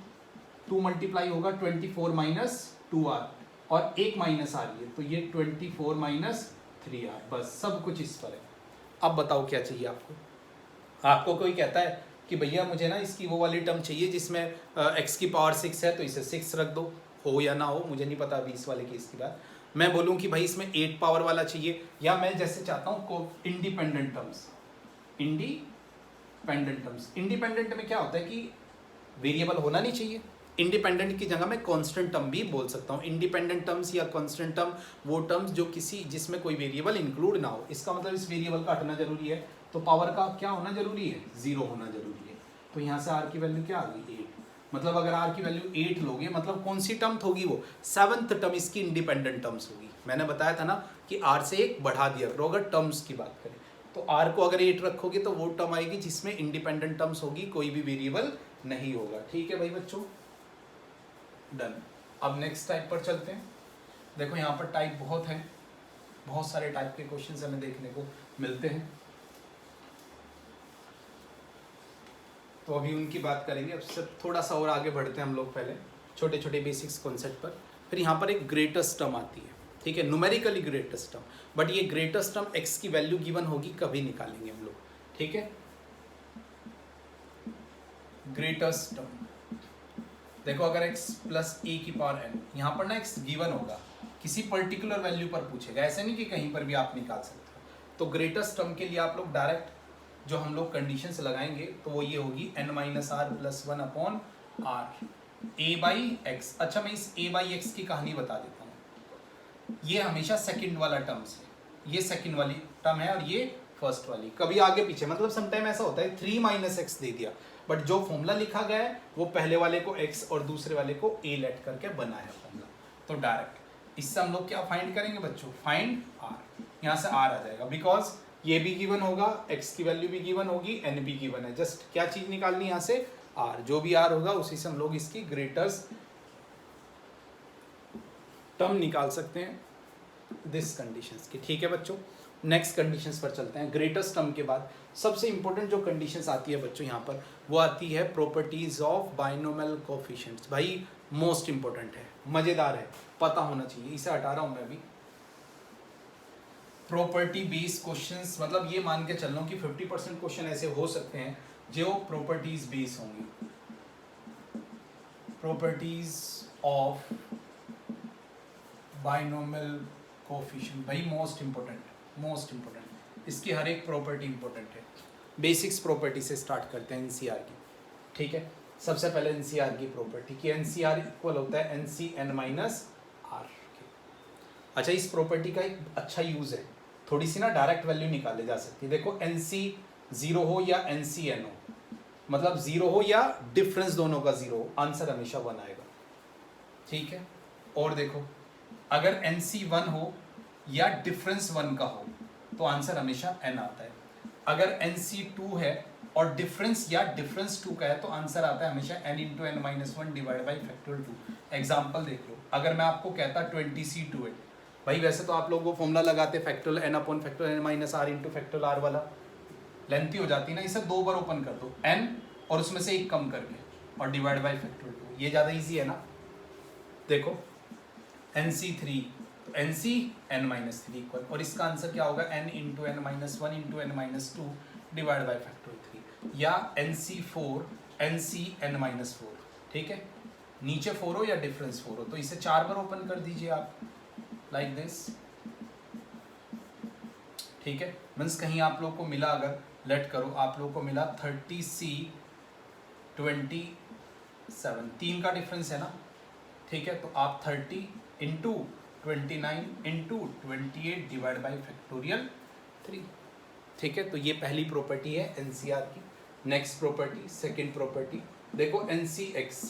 2 मल्टीप्लाई होगा 24 - 2r, और एक माइनस आ रही है तो ये 24 - 3r, बस सब कुछ इस पर है। अब बताओ क्या चाहिए आपको। आपको कोई कहता है कि भैया मुझे ना इसकी वो वाली टर्म चाहिए जिसमें x की पावर 6 है, तो इसे 6 रख दो, हो या ना हो मुझे नहीं पता अभी इस वाले केस की बात। मैं बोलूँ कि भाई इसमें 8 पावर वाला चाहिए, या मैं जैसे चाहता हूँ को इंडिपेंडेंट टर्म्स। इंडिपेंडेंट में क्या होता है कि वेरिएबल होना नहीं चाहिए, इंडिपेंडेंट की जगह मैं कांस्टेंट टर्म भी बोल सकता हूँ। इंडिपेंडेंट टर्म्स या कांस्टेंट टर्म वो टर्म्स जो किसी जिसमें कोई वेरिएबल इंक्लूड ना हो, इसका मतलब इस वेरिएबल का हटना जरूरी है, तो पावर का क्या होना जरूरी है, 0 होना जरूरी है। तो यहाँ से r की वैल्यू क्या आ गई 8, मतलब अगर r की वैल्यू 8 लोगे मतलब कौन सी टर्म होगी, वो 7th टर्म इसकी इंडिपेंडेंट टर्म्स होगी। मैंने बताया था ना कि r से एक बढ़ा दिया करो अगर टर्म्स की बात करें, तो r को अगर 8 रखोगे तो वो टर्म आएगी जिसमें इंडिपेंडेंट टर्म्स होगी, कोई भी वेरिएबल नहीं होगा, ठीक है भाई बच्चों, डन। अब नेक्स्ट टाइप पर चलते हैं। देखो यहाँ पर टाइप बहुत हैं, बहुत सारे टाइप के क्वेश्चंस हमें देखने को मिलते हैं, तो अभी उनकी बात करेंगे। अब सब थोड़ा सा और आगे बढ़ते हैं हम लोग, पहले छोटे छोटे बेसिक्स कॉन्सेप्ट पर। फिर यहाँ पर एक ग्रेटेस्ट टर्म आती है, ठीक है, न्यूमेरिकली ग्रेटेस्ट टर्म, बट ये ग्रेटेस्ट टर्म x की वैल्यू गिवन होगी कभी निकालेंगे हम लोग, ठीक है। ग्रेटेस्ट टर्म देखो, अगर x प्लस a की पावर n, यहाँ पर ना x गिवन होगा, किसी पर्टिकुलर वैल्यू पर पूछेगा, ऐसे नहीं कि कहीं पर भी आप निकाल सकते हो। तो ग्रेटेस्ट टर्म के लिए आप लोग डायरेक्ट जो हम लोग कंडीशंस लगाएंगे तो वो ये होगी n - r + 1/r a/x। अच्छा मैं इस a/x की कहानी बता देता हूँ। ये हमेशा सेकंड वाला टर्म्स है, ये सेकंड वाली टर्म है और ये फर्स्ट वाली, कभी आगे पीछे, मतलब समटाइम ऐसा होता है 3 - x दे दिया, बट जो फॉर्मूला लिखा गया है वो पहले वाले को x और दूसरे वाले को a लेट करके बना है फॉर्मूला। तो डायरेक्ट इससे हम लोग क्या फाइंड करेंगे बच्चों, फाइंड r, यहाँ से r आ जाएगा, बिकॉज ये भी गिवन होगा, x की वैल्यू भी गिवन होगी, n भी गिवन है, जस्ट क्या चीज निकालनी यहाँ से r, जो भी r होगा उसी से हम लोग इसकी ग्रेटेस्ट टर्म निकाल सकते हैं दिस कंडीशंस की, ठीक है बच्चों। नेक्स्ट कंडीशंस पर चलते हैं। ग्रेटेस्ट टर्म के बाद सबसे इंपॉर्टेंट जो कंडीशंस आती है बच्चों यहाँ पर, वो आती है प्रॉपर्टीज ऑफ बाइनोमियल कोफिशिएंट्स। भाई मोस्ट इंपॉर्टेंट है, मजेदार है, पता होना चाहिए, इसे हटा रहा हूँ मैं अभी। प्रॉपर्टी बेस्ड क्वेश्चंस, मतलब ये मान के चल रहा हूँ कि 50% क्वेश्चन ऐसे हो सकते हैं जो प्रॉपर्टीज बेस्ड होंगी। प्रॉपर्टीज ऑफ बाइनोमियल कोफिशिएंट, भाई मोस्ट इंपॉर्टेंट, इसकी हर एक प्रॉपर्टी इंपॉर्टेंट है। बेसिक्स प्रॉपर्टी से स्टार्ट करते हैं एनसीआर की, ठीक है। सबसे पहले एनसीआर की प्रॉपर्टी कि एनसीआर इक्वल होता है NC n - r। अच्छा इस प्रॉपर्टी का एक अच्छा यूज है, थोड़ी सी ना डायरेक्ट वैल्यू निकाले जा सकती है। देखो NC 0 हो या NC n हो, मतलब 0 हो या डिफरेंस दोनों का 0 हो, आंसर हमेशा 1 आएगा, ठीक है। और देखो अगर NC 1 हो या डिफरेंस 1 का हो तो आंसर हमेशा n आता है। अगर NC 2 है और डिफरेंस 2 का है तो आंसर आता है हमेशा n × n - 1 / फैक्टोरियल 2। एग्जाम्पल देख लो, अगर मैं आपको कहता 20C2 है भाई वैसे तो आप लोग वो फॉर्मूला लगाते factorial n upon factorial n minus r into factorial r वाला, लेंथी हो जाती है ना, इसे 2 बार ओपन कर दो n और उसमें से एक कम करके और डिवाइड बाई फैक्टोरियल 2, ये ज़्यादा इजी है ना। देखो NC3 तो NC n-3 इक्वल, और इसका आंसर क्या होगा n into n-1 into n-2 divide by factorial 3, या NC4 NC n-4, ठीक है, नीचे 4 हो या डिफरेंस 4 हो तो इसे 4 बार ओपन कर दीजिए आप लाइक दिस, ठीक है। मीन्स कहीं आप लोग को मिला, अगर लेट करो आप लोग को मिला 30C 27, 3 का डिफरेंस है ना, ठीक है, तो आप 30 into 29 into 28 divide by factorial 3, ठीक है। तो ये पहली प्रॉपर्टी है NCR की। नेक्स्ट प्रॉपर्टी, सेकंड प्रॉपर्टी, देखो NCX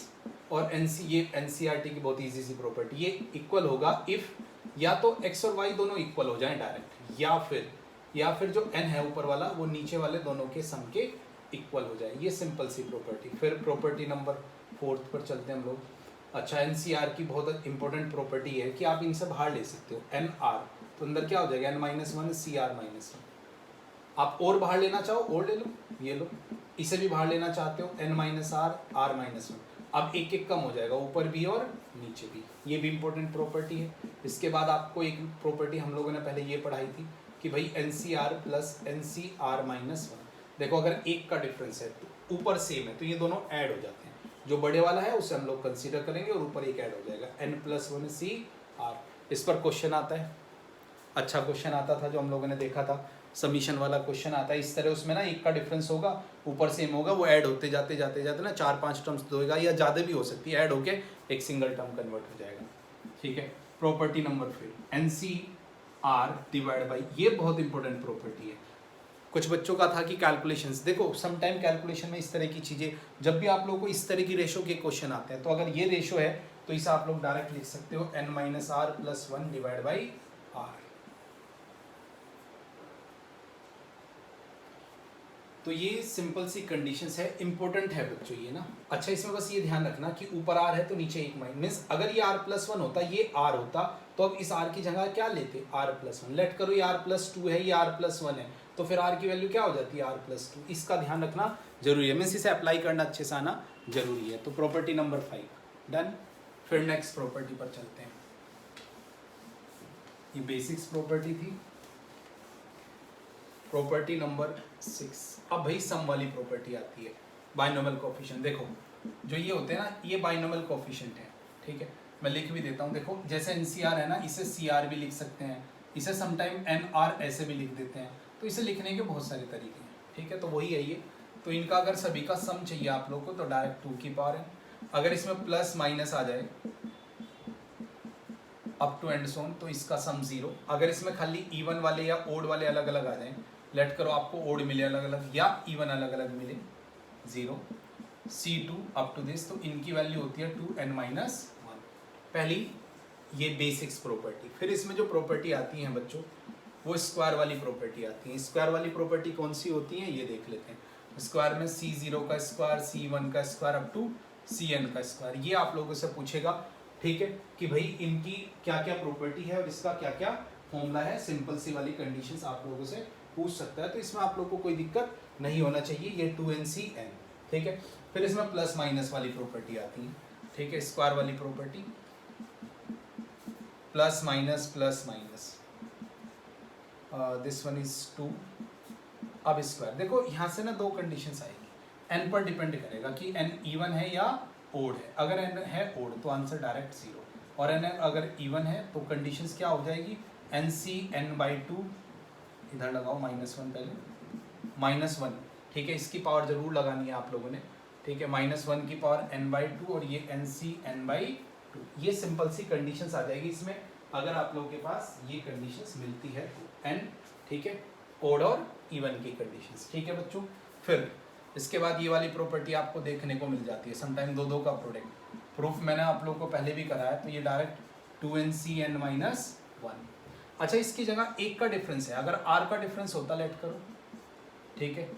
और NC, ये NCRT की बहुत इजी सी प्रॉपर्टी, ये इक्वल होगा इफ या तो x और y दोनों इक्वल हो जाएं डायरेक्ट, या फिर जो n है ऊपर वाला वो नीचे वाले दोनों के सम के इक्वल हो जाए, ये सिंपल सी प्रॉपर्टी। फिर प्रॉपर्टी नंबर 4 पर चलते हैं हम लोग। अच्छा, NCR की बहुत इंपॉर्टेंट प्रॉपर्टी है कि आप इनसे बाहर ले सकते हो NR, तो अंदर क्या हो जाएगा n-1 CR-1, आप और बाहर लेना चाहो और ले लो, ये लो, इसे भी बाहर लेना चाहते हो n-R R-1, अब एक एक कम हो जाएगा, ऊपर भी और नीचे भी, ये भी इंपॉर्टेंट प्रॉपर्टी है। इसके बाद आपको एक प्रॉपर्टी हम लोगों ने पहले ये पढ़ाई थी कि भाई NCR प्लस NCR-1, देखो अगर एक का डिफरेंस है तो ऊपर सेम है तो ये दोनों ऐड हो जाते हैं, जो बड़े वाला है उसे हम लोग कंसीडर करेंगे और ऊपर एक ऐड हो जाएगा n+1 CR। इस पर क्वेश्चन आता है, अच्छा क्वेश्चन आता था जो हम लोगों ने देखा था, समीशन वाला क्वेश्चन आता है इस तरह, उसमें ना एक का डिफरेंस होगा ऊपर सेम होगा, वो ऐड होते जाते जाते जाते ना 4-5 टर्म्स देगा या ज़्यादा भी हो सकती है, ऐड होके एक सिंगल टर्म कन्वर्ट हो जाएगा, ठीक है। प्रॉपर्टी नंबर फिर NCR डिवाइड बाई, ये बहुत इंपॉर्टेंट प्रॉपर्टी है। कुछ बच्चों का था कि कैलकुलेशंस, देखो समटाइम कैलकुलेशन में इस तरह की चीज़ें, जब भी आप लोगों को इस तरह की रेशो के क्वेश्चन आते हैं तो अगर ये रेशो है तो इसे आप लोग डायरेक्ट लिख सकते हो n-R+1 डिवाइड बाई R। तो ये सिंपल सी कंडीशंस है, इंपॉर्टेंट है बच्चों ये ना। अच्छा, इसमें बस ये ध्यान रखना कि ऊपर R है तो नीचे एक माइनस, मीन्स अगर ये R+1 होता, ये R होता, तो अब इस R की जगह क्या लेते, R+1। लेट करो ये R+2 है, ये R+1 है, तो फिर R की वैल्यू क्या हो जाती है, R+2। इसका ध्यान रखना जरूरी है, मीन्स इसे अप्लाई करना अच्छे से आना जरूरी है। तो प्रॉपर्टी नंबर 5 डन। फिर नेक्स्ट प्रॉपर्टी पर चलते हैं, ये बेसिक्स प्रॉपर्टी थी। प्रॉपर्टी नंबर 6, अब भाई सम वाली प्रॉपर्टी आती है, बाइनोमियल कोएफिशिएंट। देखो जो ये होते हैं ना, ये बाइनोमियल कोएफिशिएंट है, ठीक है, मैं लिख भी देता हूँ। देखो जैसे NCR है ना, इसे CR भी लिख सकते हैं, इसे समटाइम NR ऐसे भी लिख देते हैं, तो इसे लिखने के बहुत सारे तरीके हैं, ठीक है। तो वही है ये, तो इनका अगर सभी का सम चाहिए आप लोग को तो डायरेक्ट 2 की पावर है, अगर इसमें प्लस माइनस आ जाए अप टू एंड सोन तो इसका सम 0, अगर इसमें खाली इवन वाले या ओड वाले अलग अलग आ जाएं, लेट करो आपको ओड मिले अलग अलग या इवन अलग अलग मिले 0 C2 अप टू दिस, तो इनकी वैल्यू होती है 2n-1। पहली ये बेसिक्स प्रॉपर्टी। फिर इसमें जो प्रॉपर्टी आती है बच्चों वो स्क्वायर वाली प्रॉपर्टी आती है। स्क्वायर वाली प्रॉपर्टी कौन सी होती है ये देख लेते हैं। स्क्वायर में C0 का स्क्वायर, C1 का स्क्वायर अप टू Cn का स्क्वायर, ये आप लोगों से पूछेगा, ठीक है, कि भाई इनकी क्या क्या प्रॉपर्टी है और इसका क्या क्या फॉर्मूला है। सिंपल सी वाली कंडीशंस आप लोगों से पूछ सकता है, तो इसमें आप लोग को कोई दिक्कत नहीं होना चाहिए, ये 2nCn, ठीक है। फिर इसमें प्लस माइनस वाली प्रॉपर्टी आती है, ठीक है, स्क्वायर वाली property, plus minus this one is 2। अब स्क्वायर, देखो यहाँ से ना दो कंडीशंस आएगी, n पर डिपेंड करेगा कि n इवन है या ओड है। अगर n है ओड तो आंसर डायरेक्ट 0, और n अगर इवन है तो कंडीशंस क्या हो जाएगी, NCn/2, इधर लगाओ -1 पहले, -1, ठीक है, इसकी पावर जरूर लगानी है आप लोगों ने, ठीक है, -1 की पावर n/2 और ये NCn/2, ये सिंपल सी कंडीशंस आ जाएगी इसमें, अगर आप लोगों के पास ये कंडीशंस मिलती है तो n, ठीक है, ओड और इवन की कंडीशंस, ठीक है बच्चों। फिर इसके बाद ये वाली प्रॉपर्टी आपको देखने को मिल जाती है, समटाइम दो का प्रोडक्ट। प्रूफ मैंने आप लोगों को पहले भी कराया, तो ये डायरेक्ट 2nCn-1। अच्छा, इसकी जगह एक का डिफरेंस है, अगर r का डिफरेंस होता, लेट करो, ठीक है,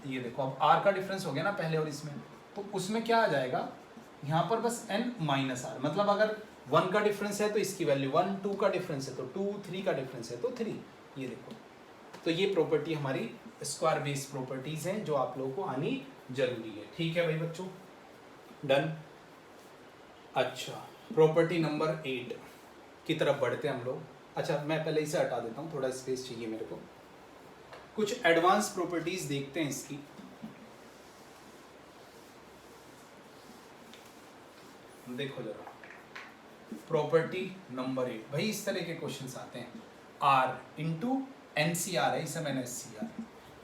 ये देखो अब r का डिफरेंस हो गया ना पहले और इसमें, तो उसमें क्या आ जाएगा, यहाँ पर बस n-r, मतलब अगर 1 का डिफरेंस है तो इसकी वैल्यू 1, 2 का डिफरेंस है तो 2, 3 का डिफरेंस है तो 3। ये देखो, तो ये प्रॉपर्टी हमारी स्क्वायर बेस प्रॉपर्टीज हैं जो आप लोगों को आनी जरूरी है। ठीक है भाई बच्चों, डन। अच्छा, प्रॉपर्टी नंबर 8 की तरफ बढ़ते हैं हम लोग। अच्छा, मैं पहले इसे हटा देता हूँ, थोड़ा स्पेस चाहिए मेरे को। कुछ एडवांस प्रॉपर्टीज देखते हैं इसकी। देखो जरा, प्रॉपर्टी नंबर 8 भाई, इस तरह के क्वेश्चंस आते हैं। आर इंटू एनसीआर है, इसे मैंने एससीआर,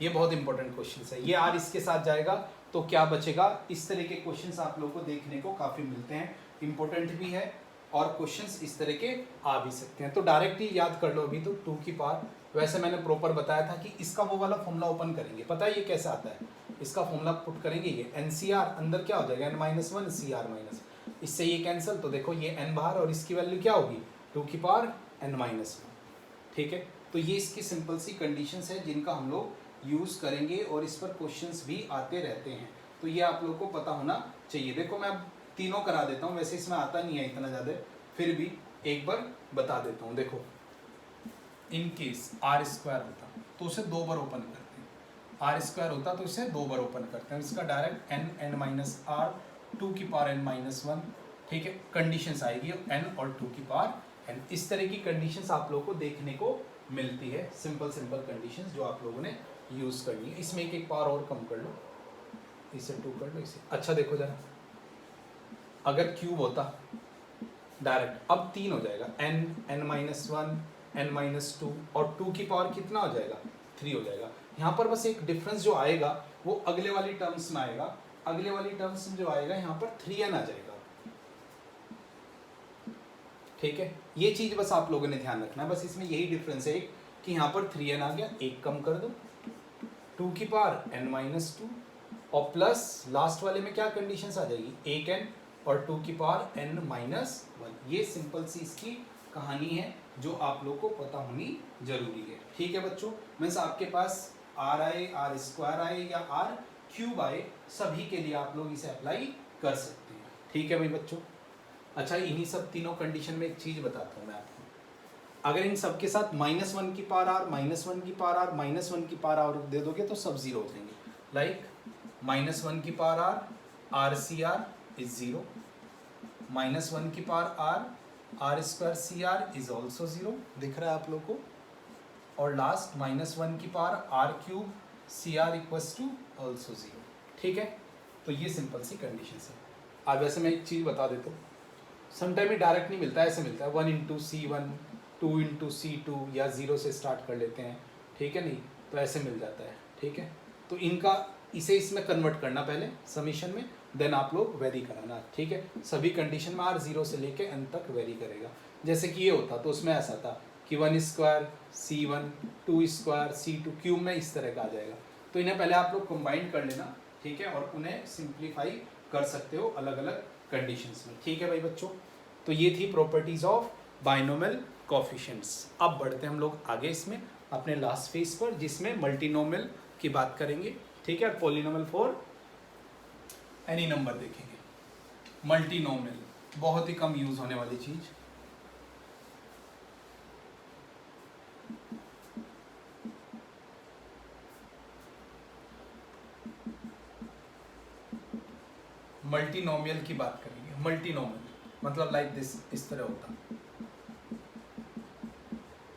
ये बहुत इंपॉर्टेंट क्वेश्चंस है। ये आर इसके साथ जाएगा तो क्या बचेगा? इस तरह के क्वेश्चंस आप लोगों को देखने को काफी मिलते हैं, इंपॉर्टेंट भी है और क्वेश्चंस इस तरह के आ भी सकते हैं। तो डायरेक्ट ही याद कर लो अभी तो 2 की पावर। वैसे मैंने प्रॉपर बताया था कि इसका वो वाला फॉर्मूला ओपन करेंगे, पता है ये कैसे आता है? इसका फॉर्मूला पुट करेंगे, ये एनसीआर अंदर क्या हो जाएगा n-1 सीआर माइनस, इससे ये कैंसिल, तो देखो ये n बाहर और इसकी वैल्यू क्या होगी 2 की पावर n-1। ठीक है, तो ये इसकी सिंपल सी कंडीशंस है जिनका हम लोग यूज़ करेंगे और इस पर क्वेश्चंस भी आते रहते हैं, तो ये आप लोग को पता होना चाहिए। देखो मैं अब तीनों करा देता हूँ, वैसे इसमें आता नहीं है इतना ज़्यादा, फिर भी एक बार बता देता हूँ। देखो, इन केस आर स्क्वायर होता तो उसे 2 बार ओपन करते हैं, आर स्क्वायर होता तो इसे 2 बार ओपन करते हैं, इसका डायरेक्ट n माइनस आर 2 की पावर n-1। ठीक है, कंडीशंस आएगी n और 2 की पावर n, इस तरह की कंडीशंस आप लोगों को देखने को मिलती है। सिंपल कंडीशंस जो आप लोगों ने यूज़ करनी है। इसमें एक पावर और कम कर लो, इसे 2 कर लो इसे। अच्छा देखो जरा, अगर क्यूब होता डायरेक्ट, अब 3 हो जाएगा, n-1 n-2 और 2 की पावर कितना हो जाएगा 3 हो जाएगा। यहाँ पर बस एक डिफरेंस जो आएगा वो अगले वाली टर्म्स में आएगा, अगले वाली टर्म्स में जो आएगा यहाँ पर 3n आ जाएगा। ठीक है, ये चीज बस आप लोगों ने ध्यान रखना है, बस इसमें यही डिफरेंस है कि यहाँ पर 3n आ गया, एक कम कर दो 2 की पावर n-2 और प्लस लास्ट वाले में क्या कंडीशंस आ जाएगी 1n और 2 की पावर n-1। ये सिंपल सी इसकी कहानी है जो आप लोग को पता होनी जरूरी है। ठीक है बच्चों, मीन्स आपके पास आर आए, आर स्क्वायर आए या आर क्यूब आए, सभी के लिए आप लोग इसे अप्लाई कर सकते हैं। ठीक है भाई बच्चों। अच्छा, इन्हीं सब तीनों कंडीशन में एक चीज बताता हूँ मैं आपको, अगर इन सब के साथ -1 की पावर आर, -1 की पावर आर, -1 की पावर आर दे दोगे तो सब जीरो हो जाएंगे। लाइक -1 की power r, r C r is 0, -1 की power r, r square C r is also 0, दिख रहा है आप लोग को। और लास्ट -1 की power r cube C r equals to also 0। ठीक है, तो ये सिंपल सी कंडीशन है। अब वैसे मैं एक चीज़ बता देता हूँ, समटाइम ये डायरेक्ट नहीं मिलता है, ऐसे मिलता है 1 इंटू C1, 2 इंटू C2 या 0 से स्टार्ट कर लेते हैं। ठीक है, नहीं तो ऐसे मिल जाता है। ठीक है, तो इनका इसे इसमें कन्वर्ट करना पहले समीशन में, देन आप लोग वेरी कराना। ठीक है, सभी कंडीशन में आर 0 से लेके n तक वेरी करेगा। जैसे कि ये होता तो उसमें ऐसा था कि 1 square C1, 2 square C2, cube में इस तरह का आ जाएगा। तो इन्हें पहले आप लोग कंबाइन कर लेना, ठीक है, और उन्हें सिंप्लीफाई कर सकते हो अलग अलग कंडीशंस में। ठीक है भाई बच्चों, तो ये थी प्रॉपर्टीज ऑफ बाइनोमियल कोएफिशिएंट्स। अब बढ़ते हैं हम लोग आगे इसमें अपने लास्ट फेज पर, जिसमें मल्टीनोमियल की बात करेंगे। ठीक है, पॉलिनोमियल फॉर एनी नंबर देखेंगे। मल्टीनोमियल बहुत ही कम यूज होने वाली चीज। मल्टीनोमियल की बात करेंगे। मल्टीनोमियल मतलब लाइक दिस, इस तरह होता।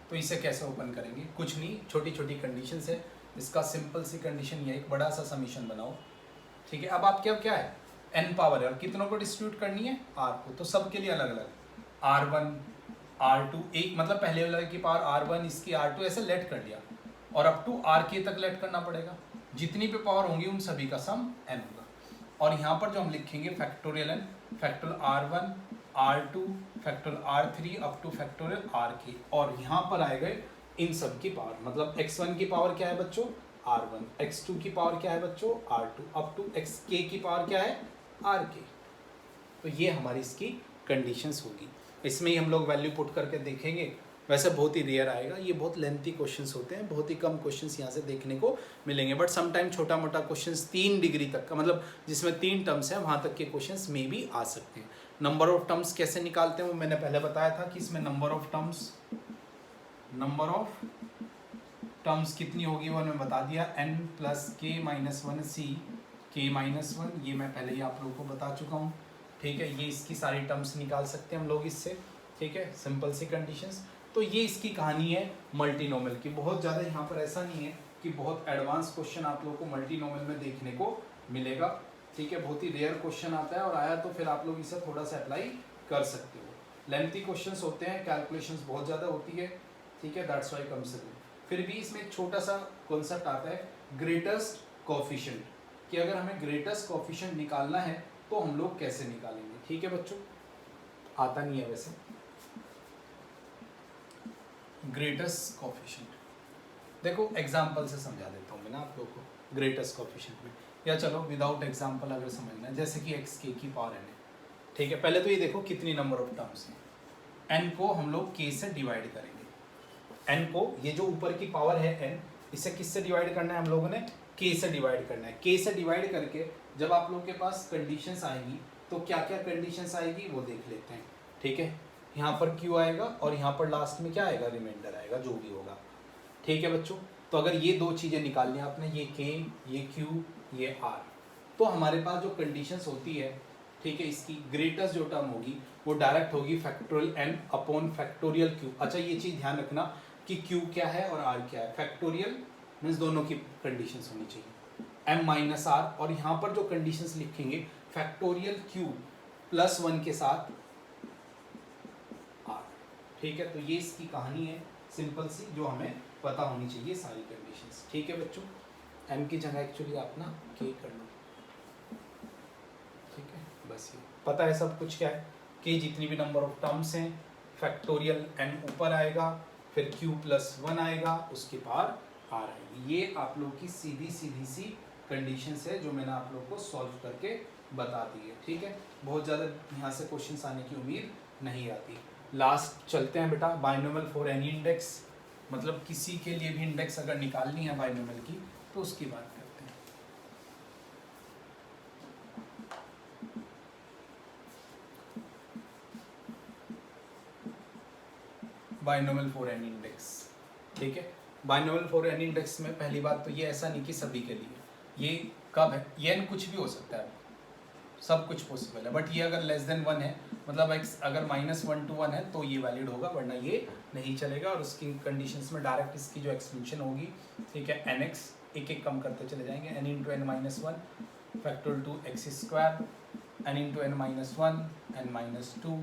तो इसे कैसे ओपन करेंगे? कुछ नहीं, छोटी छोटी कंडीशंस है। इसका सिंपल सी कंडीशन ये, एक बड़ा सा समीशन बनाओ। ठीक है, अब आप क्या है n पावर है और कितनों को डिस्ट्रीब्यूट करनी है r को, तो सबके लिए अलग अलग r1 r2, एक मतलब पहले वाले की पावर r1, इसकी r2, ऐसे लेट कर लिया और अप टू rk तक लेट करना पड़ेगा। जितनी भी पावर होंगी उन सभी का सम n होगा। और यहाँ पर जो हम लिखेंगे factorial n, factorial r1 r2 factorial r3 up two factorial rk, और यहाँ पर आएगा इन सब की पावर, मतलब x1 की पावर क्या है बच्चों r1, x2 की पावर क्या है बच्चों r2, अप टू xk की पावर क्या है rk। तो ये हमारी इसकी कंडीशंस होगी। इसमें ही हम लोग वैल्यू पुट करके देखेंगे। वैसे बहुत ही रेयर आएगा, ये बहुत लेंथी क्वेश्चंस होते हैं, बहुत ही कम क्वेश्चंस यहाँ से देखने को मिलेंगे। बट समटाइम छोटा मोटा क्वेश्चंस 3 डिग्री तक का, मतलब जिसमें 3 टर्म्स हैं वहाँ तक के क्वेश्चंस में भी आ सकते हैं। नंबर ऑफ टर्म्स कैसे निकालते हैं वो मैंने पहले बताया था कि इसमें नंबर ऑफ टर्म्स कितनी होगी वो मैंने बता दिया, n प्लस के माइनस वन सी के माइनस वन, ये मैं पहले ही आप लोगों को बता चुका हूँ। ठीक है, ये इसकी सारी टर्म्स निकाल सकते हैं हम लोग इससे। ठीक है, सिंपल सी कंडीशंस। तो ये इसकी कहानी है मल्टीनोमियल की। बहुत ज़्यादा यहाँ पर ऐसा नहीं है कि बहुत एडवांस क्वेश्चन आप लोगों को मल्टीनोमियल में देखने को मिलेगा। ठीक है, बहुत ही रेयर क्वेश्चन आता है, और आया तो फिर आप लोग इसे थोड़ा सा अप्लाई कर सकते हो। लेंथी क्वेश्चंस होते हैं, कैलकुलेशंस बहुत ज़्यादा होती है। ठीक है, दैट्स वाई कम्स अगेन। फिर भी इसमें एक छोटा सा कॉन्सेप्ट आता है ग्रेटेस्ट कोफिशिएंट, कि अगर हमें ग्रेटेस्ट कोफिशिएंट निकालना है तो हम लोग कैसे निकालेंगे। ठीक है बच्चों, आता नहीं है वैसे ग्रेटेस्ट कोफिशिएंट। देखो एग्जांपल से समझा देता हूँ मैं ना आप लोगों को ग्रेटेस्ट कोफिशिएंट में, या चलो विदाउट एग्जांपल अगर समझना है, जैसे कि x k की पावर n है। ठीक है, पहले तो ये देखो कितनी नंबर ऑफ टर्म्स हैं। n को हम लोग k से डिवाइड करेंगे। n को, ये जो ऊपर की पावर है n, इसे किससे डिवाइड करना है हम लोगों ने, k से डिवाइड करना है। k से डिवाइड करके जब आप लोगों के पास कंडीशंस आएंगी तो क्या क्या कंडीशंस आएगी वो देख लेते हैं। ठीक है, यहाँ पर q आएगा और यहाँ पर लास्ट में क्या आएगा, रिमाइंडर आएगा, जो भी होगा। ठीक है बच्चों, तो अगर ये दो चीज़ें निकालनी है आपने, ये k, ये q, ये r, तो हमारे पास जो कंडीशंस होती है, ठीक है, इसकी ग्रेटेस्ट जो टर्म होगी वो डायरेक्ट होगी factorial n upon factorial q। अच्छा, ये चीज़ ध्यान रखना कि q क्या है और r क्या है। फैक्टोरियल मीन्स दोनों की कंडीशंस होनी चाहिए, m माइनस r, और यहाँ पर जो कंडीशंस लिखेंगे फैक्टोरियल q प्लस 1 के साथ r। ठीक है, तो ये इसकी कहानी है सिंपल सी, जो हमें पता होनी चाहिए सारी कंडीशंस। ठीक है बच्चों, m की जगह एक्चुअली आप ना k कर लो। ठीक है, बस ये पता है सब कुछ क्या है, कि जितनी भी नंबर ऑफ टर्म्स हैं फैक्टोरियल n ऊपर आएगा, फिर q प्लस 1 आएगा, उसके पार r आएगी। ये आप लोग की सीधी सी कंडीशंस है जो मैंने आप लोग को सॉल्व करके बता दी है। ठीक है, बहुत ज़्यादा यहाँ से क्वेश्चंस आने की उम्मीद नहीं आती। लास्ट चलते हैं बेटा, बाइनोमियल फॉर एनी इंडेक्स, मतलब किसी के लिए भी इंडेक्स अगर निकालनी है बाइनोमियल की तो उसकी बात करते हैं। Binomial for any index. ठीक है, बाइनोमियल फॉर एनी इंडेक्स में पहली बात तो ये ऐसा नहीं कि सभी के लिए, ये कब है, ये n कुछ भी हो सकता है, सब कुछ पॉसिबल है, बट ये अगर लेस देन 1 है, मतलब x अगर -1 to 1 है तो ये वैलिड होगा, वरना ये नहीं चलेगा। और उसकी कंडीशंस में डायरेक्ट इसकी जो एक्सपेंशन होगी, ठीक है, nx एक एक कम करते चले जाएंगे, n into n minus 1 factorial two x square, n into n minus 1 n minus 2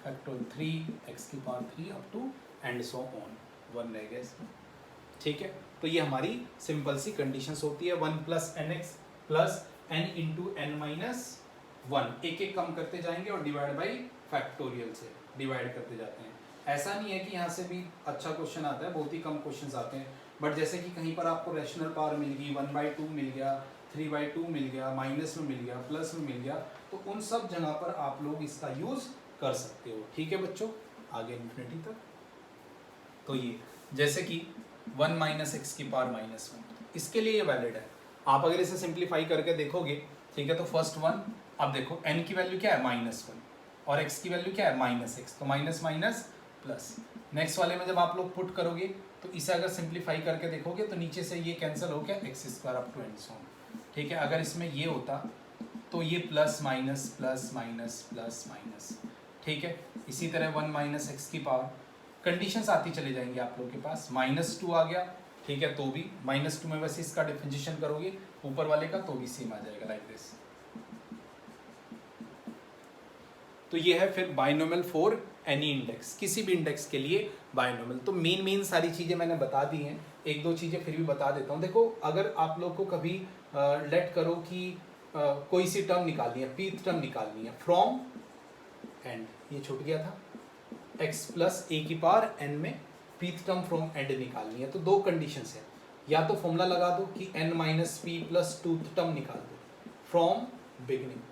factorial 3 x की power 3 up to and so on, 1 रह गया इसमें। ठीक है, तो ये हमारी सिंपल सी कंडीशंस होती है, 1 plus nx plus n into n minus 1, एक एक कम करते जाएंगे और डिवाइड बाई फैक्टोरियल से डिवाइड करते जाते हैं। ऐसा नहीं है कि यहाँ से भी अच्छा क्वेश्चन आता है, बहुत ही कम क्वेश्चंस आते हैं, बट जैसे कि कहीं पर आपको रैशनल पावर मिल गई, 1/2 मिल गया, 3/2 मिल गया, माइनस में मिल गया, प्लस में मिल गया, तो उन सब जगह पर आप लोग इसका यूज़ कर सकते हो। ठीक है बच्चों, आगे इन्फिनिटी तक। तो ये जैसे कि 1 माइनस एक्स की पावर माइनस 1, इसके लिए ये वैलिड है। आप अगर इसे सिंप्लीफाई करके देखोगे, ठीक है, तो फर्स्ट वन, अब देखो n की वैल्यू क्या है -1 और x की वैल्यू क्या है -x, तो माइनस माइनस प्लस। नेक्स्ट वाले में जब आप लोग पुट करोगे तो इसे अगर सिंप्लीफाई करके देखोगे तो नीचे से ये कैंसिल हो गया, x square up to and so on. ठीक है, अगर इसमें ये होता तो ये plus minus plus minus plus minus. ठीक है, इसी तरह 1 माइनस एक्स की पावर, कंडीशंस आती चले जाएंगी आप लोग के पास, -2 आ गया, ठीक है, तो भी -2 में वैसे इसका डिफरेंशिएशन करोगे ऊपर वाले का तो भी सेम आ जाएगा, लाइक दिस। तो ये है फिर बाइनोमियल फॉर एनी इंडेक्स, किसी भी इंडेक्स के लिए बाइनोमियल। तो मेन सारी चीज़ें मैंने बता दी हैं, एक दो चीज़ें फिर भी बता देता हूँ। देखो, अगर आप लोग को कभी लेट करो कि कोई सी टर्म निकालनी है, पीथ टर्म निकालनी है, फ्रॉम एंड, ये छूट गया था, x प्लस ए की पावर n में पीथ टर्म फ्रॉम एंड निकालनी है, तो दो कंडीशंस है, या तो फॉर्मूला लगा दो कि n minus P plus tooth term निकाल दो फ्रॉम बिगिनिंग,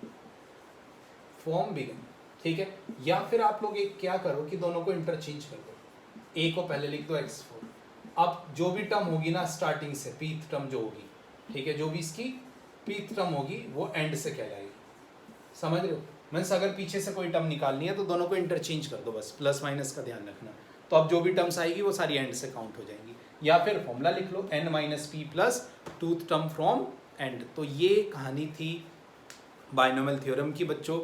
ठीक है, या फिर आप लोग एक क्या करो कि दोनों को इंटरचेंज कर दो, a को पहले लिख दो x4, अब जो भी टर्म होगी ना स्टार्टिंग से, पीथ टर्म जो होगी, ठीक है, जो भी इसकी पीथ टर्म होगी वो एंड से कहलाएगी, समझ रहे हो। मीन्स अगर पीछे से कोई टर्म निकालनी है तो दोनों को इंटरचेंज कर दो, बस प्लस माइनस का ध्यान रखना। तो अब जो भी टर्म्स आएगी वो सारी एंड से काउंट हो जाएंगी। या फिर फॉर्मूला लिख लो n minus P plus tooth term from and. तो ये कहानी थी बाइनोमियल थ्योरम की बच्चों।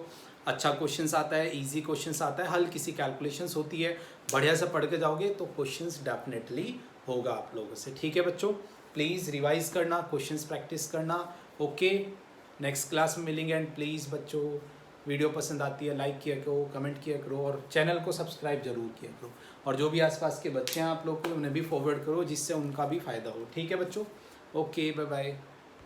अच्छा क्वेश्चंस आता है, इजी क्वेश्चंस आता है, हल किसी कैलकुलेशंस होती है, बढ़िया से पढ़ के जाओगे तो क्वेश्चंस डेफिनेटली होगा आप लोगों से। ठीक है बच्चों, प्लीज़ रिवाइज करना, क्वेश्चंस प्रैक्टिस करना। ओके, नेक्स्ट क्लास में मिलेंगे। एंड प्लीज़ बच्चों, वीडियो पसंद आती है लाइक किया करो, कमेंट किया करो और चैनल को सब्सक्राइब जरूर किया करो। और जो भी आसपास के बच्चे हैं आप लोग को, उन्हें भी फॉरवर्ड करो जिससे उनका भी फ़ायदा हो। ठीक है बच्चों, ओके, बाय बाय।